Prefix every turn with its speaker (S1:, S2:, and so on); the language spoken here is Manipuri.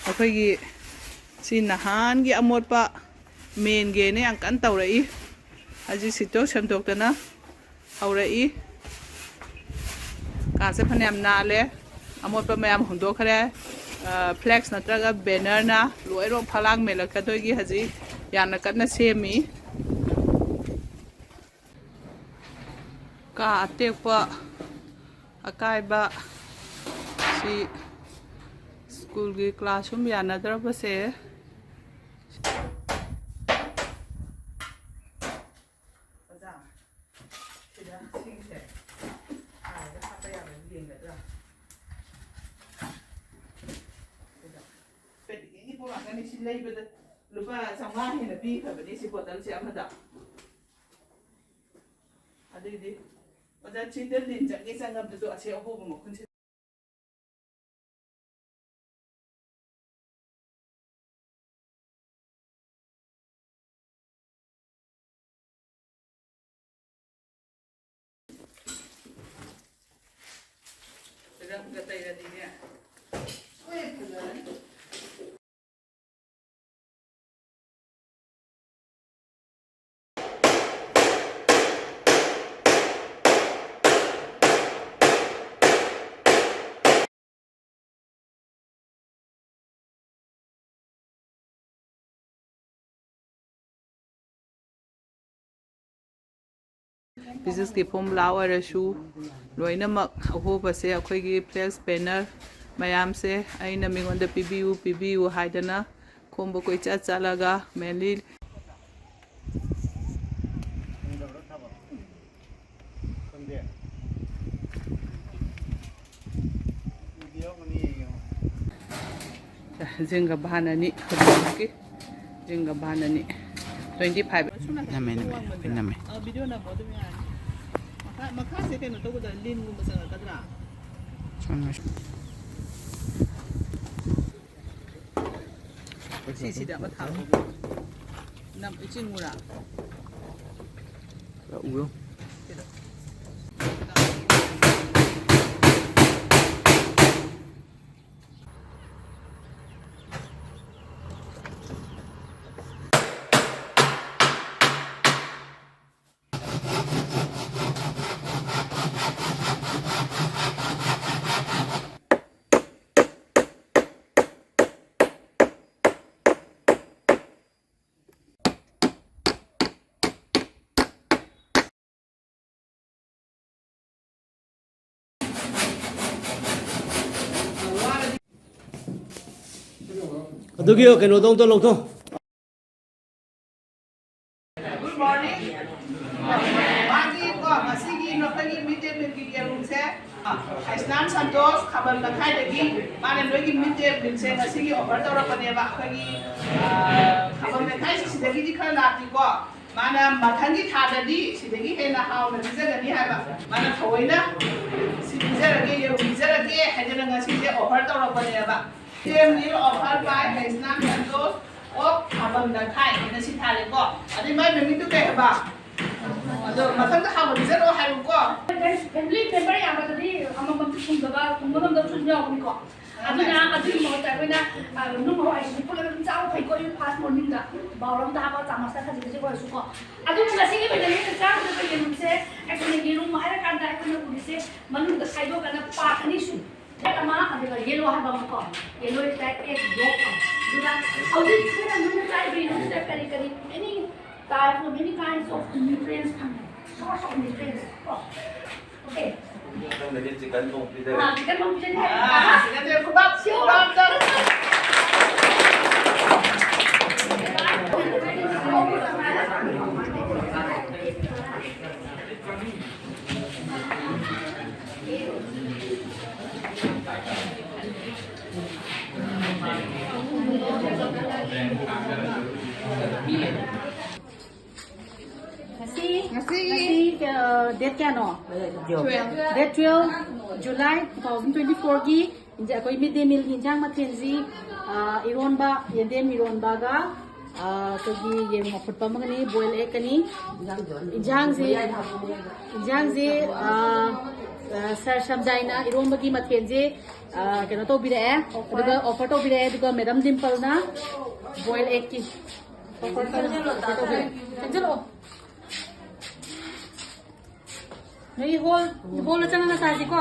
S1: ꯑꯩꯈꯣꯏꯒꯤ ꯁꯤ ꯅꯍꯥꯟꯒꯤ ꯑꯃꯣꯠꯄ ꯃꯦꯟꯒꯦꯅ ꯌꯥꯝ ꯀꯟꯅ ꯇꯧꯔꯛꯏ ꯍꯧꯖꯤꯛ ꯁꯤꯠꯇꯣꯛ ꯁꯦꯡꯗꯣꯛꯇꯅ ꯍꯧꯔꯛꯏ ꯀꯥꯁꯦ ꯐꯅꯌꯥꯝ ꯅꯥꯜꯂꯦ ꯑꯃꯣꯠꯄ ꯃꯌꯥꯝ ꯍꯨꯟꯗꯣꯛꯈ꯭ꯔꯦ ꯐ꯭ꯂꯦꯛꯁ ꯅꯠꯇ꯭ꯔꯒ ꯕꯦꯅꯔꯅ ꯂꯣꯏꯅꯃꯛ ꯐꯂꯥꯡ ꯃꯦꯜꯂꯛꯀꯗꯣꯏꯒꯤ ꯍꯧꯖꯤꯛ ꯌꯥꯝꯅ ꯀꯟꯅ ꯁꯦꯝꯃꯤ ꯀꯥ ꯑꯇꯦꯛꯄ ꯑꯀꯥꯏꯕ ꯁꯤ ꯁ꯭ꯀꯨꯜꯒꯤ ꯀ꯭ꯂꯥꯁꯔꯨꯝ ꯌꯥꯅꯗ꯭ꯔꯕꯁꯦ ꯂꯩꯕꯗ ꯂꯨꯄꯥ 500 ꯍꯦꯟꯅ ꯄꯤꯈ꯭ꯔꯕꯅꯤ ꯁꯤ ꯕꯣꯇꯜꯁꯦ ꯑꯃꯗ ꯑꯗꯨꯏꯗꯤ ꯑꯣꯖꯥ ꯆꯤꯟꯗ ꯂꯤꯟ ꯆꯪꯒꯦ ꯆꯪꯉꯕꯗꯁꯨ ꯑꯁꯤ ꯑꯍꯣꯕ ꯃꯈꯨꯟꯁꯤ ꯔꯪꯒ ꯇꯩꯔꯗꯤꯅꯦ ꯍꯣꯏ ꯐꯖꯔꯅꯤ ꯐꯤꯖꯤꯛꯁꯀꯤ ꯐꯣꯔꯃꯨꯂꯥ ꯑꯣꯏꯔꯁꯨ ꯂꯣꯏꯅꯃꯛ ꯑꯍꯣꯕꯁꯦ ꯑꯩꯈꯣꯏꯒꯤ ꯐ꯭ꯂꯦꯛꯁ ꯕꯦꯅꯔ ꯃꯌꯥꯝꯁꯦ ꯑꯩꯅ ꯃꯤꯉꯣꯟꯗ ꯄꯤꯕꯤꯌꯨ ꯄꯤꯕꯤꯌꯨ ꯍꯥꯏꯗꯅ ꯈꯣꯝꯕ ꯀꯣꯏꯆꯠ ꯆꯠꯂꯒ ꯃꯦꯟꯂꯤ ꯖꯤꯡꯒ ꯚꯥꯟ 2 ꯍꯧꯖꯤꯛꯀꯤ ꯖꯤꯡꯒ ꯚꯥꯟ 2 25
S2: ꯅꯝꯃꯦ
S1: ꯚꯤꯗꯤꯑꯣ ꯅꯝꯃꯣ ꯑꯗꯨꯝ ꯌꯥꯔꯅꯤ ꯃꯈꯥꯁꯦ ꯀꯩꯅꯣ ꯇꯧꯒꯗ꯭ꯔꯥ ꯂꯤꯟꯒꯨꯝꯕ ꯆꯪꯉꯛꯀꯗ꯭ꯔꯥ ꯁꯤꯁꯤꯗ ꯑꯃ ꯊꯥꯕ ꯅꯝ ꯏꯆꯤꯡꯉꯨꯔꯥ
S2: ꯎꯔꯣ
S3: ꯑꯗꯨꯒꯤ ꯀꯩꯅꯣꯗꯣ ꯑꯝꯇ ꯂꯧꯊꯣꯛ
S1: Good morning. Magi ko masigi no kagi midday meal ki yerumse. Aisnan Santos khabar lakhai degi mane logi midday meal se masigi offer tora paneba kagi khabar lakhai sidagi di khana lati ko mana mathangi thadadi sidagi hena haw na bijagani haba mana thoina sidijarage yebijarage hajana ngasi je offer tora paneba same meal offer by Aisnan Santos of khabar lakhai na si thale ko adi mai memi tu ke ba ꯑꯗꯣ ꯃꯊꯪꯗ ꯍꯥꯎꯕ ꯄꯤꯖꯔꯣ ꯍꯥꯏꯌꯨꯀꯣ
S4: ꯐꯦꯃꯤꯂꯤ ꯃꯦꯝꯕꯔ ꯌꯥꯝꯕꯗꯗꯤ ꯑꯃꯃꯝꯇ ꯊꯨꯡꯗꯕ ꯉꯝꯗꯕꯁꯨ ꯌꯥꯎꯕꯅꯤꯀꯣ ꯑꯗꯨꯅ ꯑꯗꯨꯒꯤ ꯃꯍꯨꯠꯇ ꯑꯩꯈꯣꯏꯅ ꯅꯨꯡ ꯍꯋꯥꯏꯁꯤꯗꯤ ꯄꯨꯜꯂꯒ ꯑꯗꯨꯝ ꯆꯥꯕ ꯐꯩꯀꯣ ꯐꯥꯔꯁ ꯃꯣꯔꯅꯤꯡꯗ ꯕꯥꯎꯜ ꯑꯃꯗ ꯍꯥꯞꯄ ꯆꯥꯃꯁꯇ ꯈꯖꯤꯛ ꯈꯖꯤꯛ ꯑꯣꯏꯔꯁꯨꯀꯣ ꯑꯗꯨꯕꯨ ꯉꯁꯤꯒꯤ ꯑꯣꯏꯅ ꯆꯥꯒꯗꯕ ꯌꯦꯔꯨꯝꯁꯦ ꯑꯩꯈꯣꯏꯅ ꯌꯦꯔꯨꯝ ꯍꯥꯏꯔꯀꯥꯟꯗ ꯑꯩꯈꯣꯏꯅ ꯎꯔꯤꯁꯦ ꯃꯅꯨꯡꯗ ꯈꯥꯏꯗꯣꯛꯀꯥꯟꯗ ꯄꯥꯔꯠ 2 ꯁꯨꯏ ꯑꯃ ꯑꯗꯨꯒ ꯌꯦꯂꯣ ꯍꯥꯏꯕ ꯑꯃꯀꯣ yellow is like a York ꯑꯗꯨꯅ ꯍꯧꯖꯤꯛ ꯑꯩꯈꯣꯏꯅ ꯃꯅꯨꯡꯗ ꯆꯥꯏꯕ ꯌꯦꯔꯨꯝꯁꯤꯗ ꯀꯔꯤ ꯀꯔꯤ many kinds of nutrients ꯐꯪꯉꯦ source of nutrients. Okay.
S2: chicken bông pizza.
S4: Chicken bông pizza.
S1: Chicken kubab, kubab dong.
S4: Nasi date kya no? Date 12 July 2024 ki inja koi midday meal hinjang mathenji ironba yendem ironba ga
S5: ꯑꯩꯈꯣꯏꯒꯤ ꯌꯦꯔꯨꯝ ꯑꯐꯨꯠꯄ ꯑꯃꯒꯅꯤ ꯕꯣꯏꯜ ꯑꯦꯛꯀꯅꯤ ꯏꯟꯖꯥꯡꯁꯤ ꯁꯔ ꯁꯝꯖꯥꯏꯅ ꯏꯔꯣꯝꯕꯒꯤ ꯃꯊꯦꯜꯁꯤ ꯀꯩꯅꯣ ꯇꯧꯕꯤꯔꯛꯑꯦ ꯑꯗꯨꯒ ꯑꯣꯐꯔ ꯇꯧꯕꯤꯔꯛꯑꯦ ꯑꯗꯨꯒ ꯃꯦꯗꯥꯝ ꯗꯤꯝꯄꯜꯅ ꯕꯣꯏꯜ ꯑꯦꯛꯀꯤ ꯑꯣꯐꯔ ꯇꯧꯕꯤꯔꯛꯑꯦ ꯆꯪꯁꯤꯜꯂꯛꯑꯣ ꯅꯣꯏ ꯍꯣꯜꯗ ꯆꯪꯉꯒ ꯆꯥꯁꯤꯀꯣ.